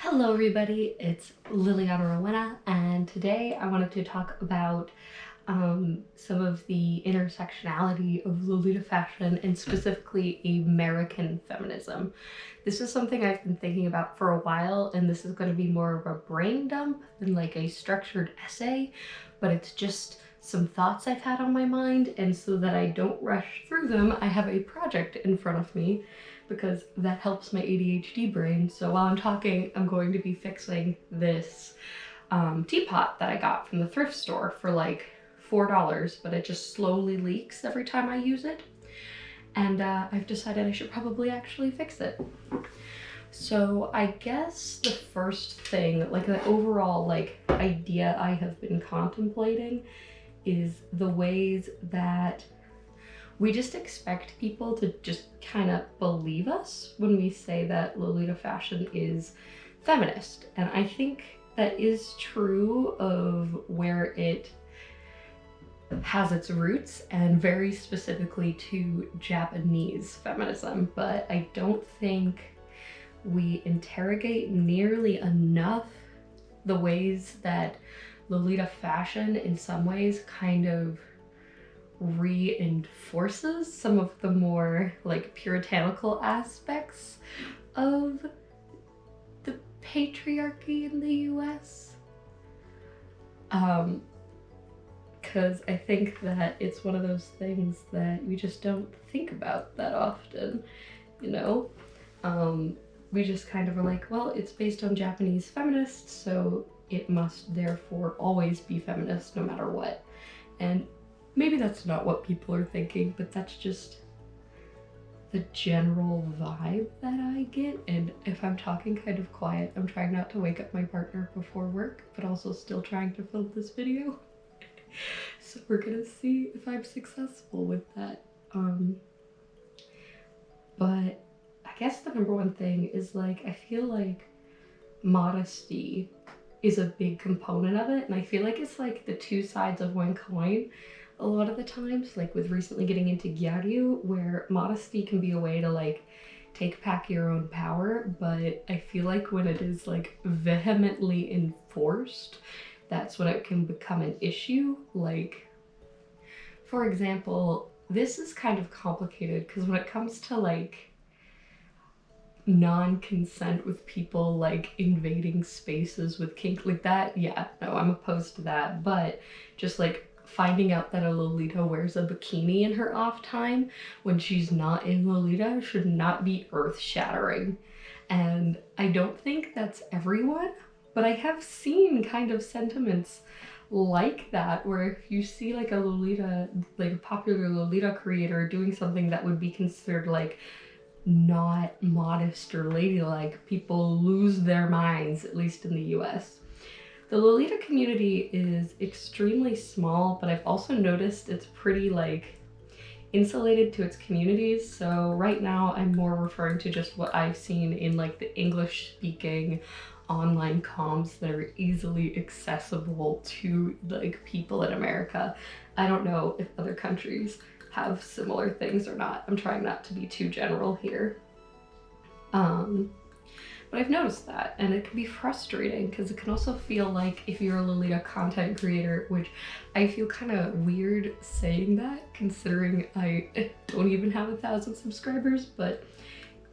Hello everybody, it's Liliana Rowena, and today I wanted to talk about some of the intersectionality of Lolita fashion and specifically American feminism. This is something I've been thinking about for a while, and this is going to be more of a brain dump than like a structured essay, but it's just some thoughts I've had on my mind, and so that I don't rush through them, I have a project in front of me because that helps my ADHD brain. So while I'm talking, I'm going to be fixing this teapot that I got from the thrift store for like $4, but it just slowly leaks every time I use it. And I've decided I should probably actually fix it. So I guess the first thing, like the overall like idea I have been contemplating is the ways that we just expect people to just kind of believe us when we say that Lolita fashion is feminist. And I think that is true of where it has its roots, and very specifically to Japanese feminism. But I don't think we interrogate nearly enough the ways that Lolita fashion in some ways kind of reinforces some of the more like puritanical aspects of the patriarchy in the US. Because I think that it's one of those things that we just don't think about that often, you know? We just kind of are like, well, it's based on Japanese feminists, so it must therefore always be feminist no matter what. And maybe that's not what people are thinking, but that's just the general vibe that I get. And if I'm talking kind of quiet, I'm trying not to wake up my partner before work, but also still trying to film this video. So we're gonna see if I'm successful with that. But I guess the number one thing is like, I feel like modesty is a big component of it, and I feel like it's like the two sides of one coin a lot of the times, like with recently getting into Gyaryu, where modesty can be a way to like take back your own power, but I feel like when it is like vehemently enforced, that's when it can become an issue. Like, for example, this is kind of complicated because when it comes to like non-consent with people like invading spaces with kink like that, yeah, no, I'm opposed to that. But just like finding out that a Lolita wears a bikini in her off time when she's not in Lolita should not be earth-shattering. And I don't think that's everyone, but I have seen kind of sentiments like that, where if you see like a Lolita, like a popular Lolita creator doing something that would be considered like not modest or ladylike, people lose their minds, at least in the US. The Lolita community is extremely small, but I've also noticed it's pretty like insulated to its communities. So right now I'm more referring to just what I've seen in like the English speaking online comms that are easily accessible to like people in America. I don't know if other countries have similar things or not. I'm trying not to be too general here. But I've noticed that, and it can be frustrating because it can also feel like if you're a Lolita content creator, which I feel kind of weird saying that considering I don't even have 1,000 subscribers, but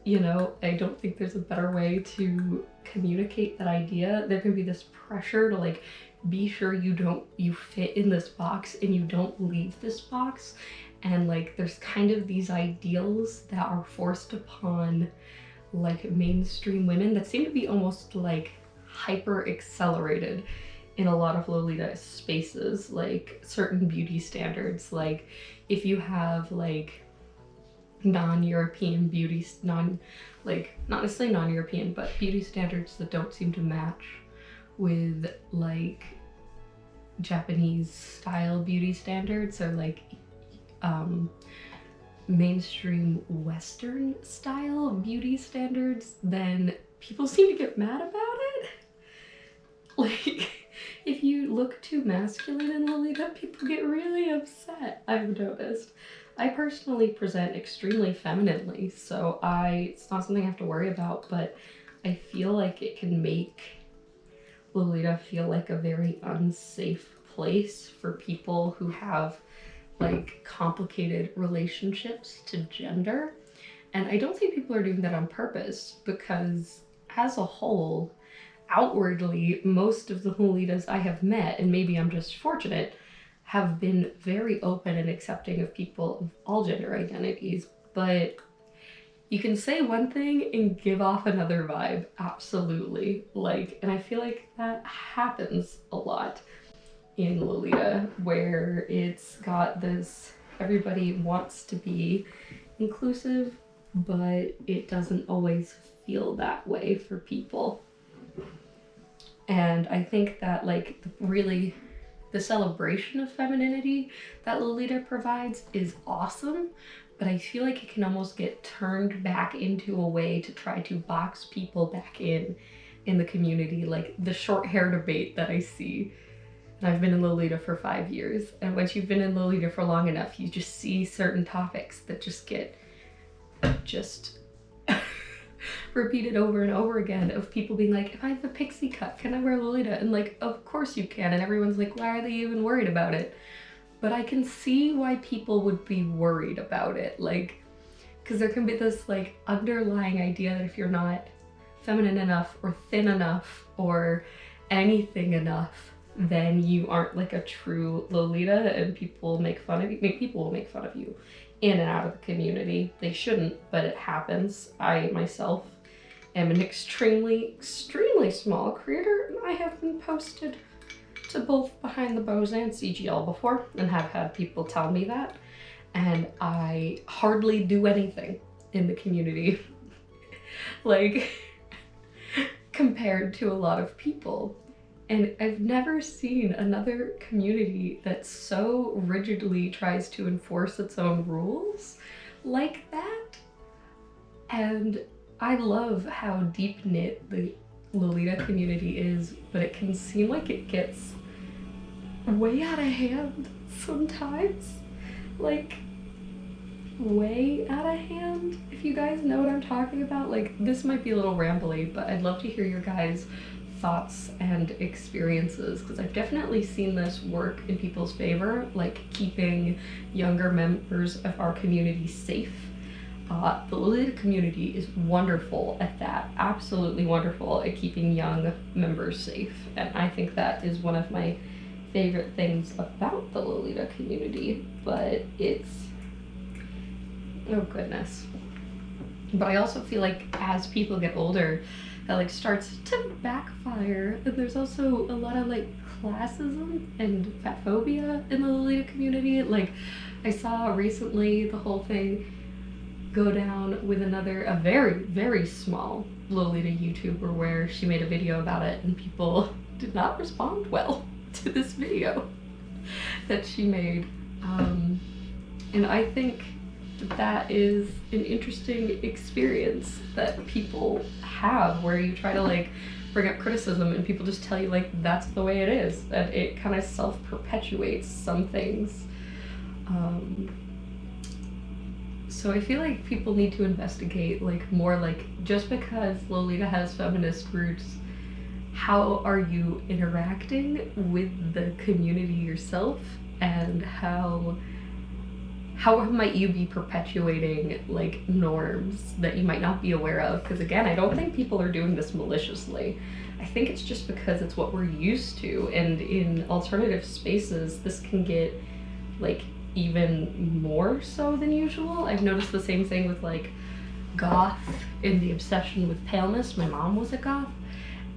you know, I don't think there's a better way to communicate that idea. There can be this pressure to like be sure you fit in this box and you don't leave this box. And like there's kind of these ideals that are forced upon like mainstream women that seem to be almost like hyper accelerated in a lot of Lolita spaces, like certain beauty standards. Like if you have like non-European beauty, not necessarily non-European, but beauty standards that don't seem to match with like Japanese style beauty standards, or like mainstream Western style beauty standards, then people seem to get mad about it. Like, if you look too masculine in Lolita, people get really upset, I've noticed. I personally present extremely femininely, so it's not something I have to worry about, but I feel like it can make Lolita feel like a very unsafe place for people who have like complicated relationships to gender. And I don't think people are doing that on purpose, because as a whole, outwardly, most of the Lolitas I have met, and maybe I'm just fortunate, have been very open and accepting of people of all gender identities. But you can say one thing and give off another vibe, absolutely. Like, and I feel like that happens a lot in Lolita, where it's got this, everybody wants to be inclusive, but it doesn't always feel that way for people. And I think that like really the celebration of femininity that Lolita provides is awesome, but I feel like it can almost get turned back into a way to try to box people back in the community, like the short hair debate that I see. And I've been in Lolita for 5 years, and once you've been in Lolita for long enough, you just see certain topics that just get repeated over and over again, of people being like, if I have a pixie cut, can I wear Lolita? And like, of course you can. And everyone's like, why are they even worried about it? But I can see why people would be worried about it. Like, because there can be this like underlying idea that if you're not feminine enough or thin enough or anything enough, then you aren't like a true Lolita, and people make fun of you. People will make fun of you in and out of the community. They shouldn't, but it happens. I myself am an extremely small creator, and I have been posted to both Behind the Bows and CGL before, and have had people tell me that, and I hardly do anything in the community like compared to a lot of people. And I've never seen another community that so rigidly tries to enforce its own rules like that. And I love how deep-knit the Lolita community is, but it can seem like it gets way out of hand sometimes. Like, way out of hand, if you guys know what I'm talking about. Like, this might be a little rambly, but I'd love to hear your guys' thoughts and experiences, because I've definitely seen this work in people's favor, like keeping younger members of our community safe. The Lolita community is wonderful at that, absolutely wonderful at keeping young members safe, and I think that is one of my favorite things about the Lolita community. But it's, oh goodness. But I also feel like as people get older, that like starts to backfire, and there's also a lot of like classism and fat phobia in the Lolita community. Like, I saw recently the whole thing go down with a very small Lolita YouTuber, where she made a video about it, and people did not respond well to this video that she made. And I think that is an interesting experience that people have, where you try to like bring up criticism and people just tell you like that's the way it is, and it kind of self-perpetuates some things. So I feel like people need to investigate like more, like, just because Lolita has feminist roots, how are you interacting with the community yourself, and how might you be perpetuating like norms that you might not be aware of? Because again, I don't think people are doing this maliciously. I think it's just because it's what we're used to, and in alternative spaces this can get like even more so than usual. I've noticed the same thing with like goth and the obsession with paleness. My mom was a goth,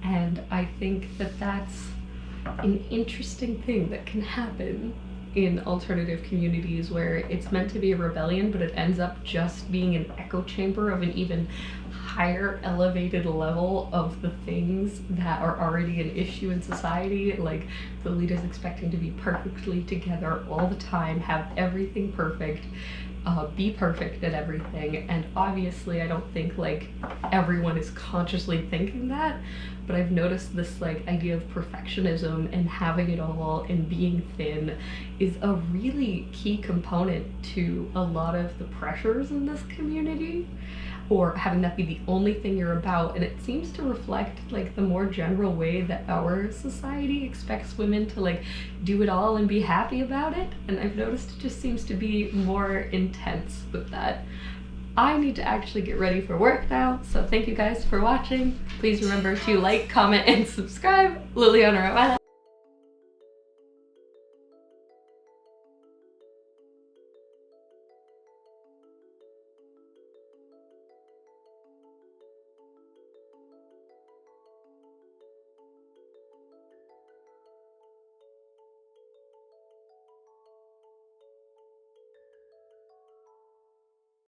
and I think that that's an interesting thing that can happen in alternative communities, where it's meant to be a rebellion, but it ends up just being an echo chamber of an even higher elevated level of the things that are already an issue in society. Like, the leaders expecting to be perfectly together all the time, have everything perfect, be perfect at everything. And obviously I don't think like everyone is consciously thinking that, but I've noticed this like idea of perfectionism and having it all and being thin is a really key component to a lot of the pressures in this community. or having that be the only thing you're about. And it seems to reflect like the more general way that our society expects women to like do it all and be happy about it. And I've noticed it just seems to be more intense with that. I need to actually get ready for work now, so thank you guys for watching. Please remember to like, comment, and subscribe. Liliana Rowena.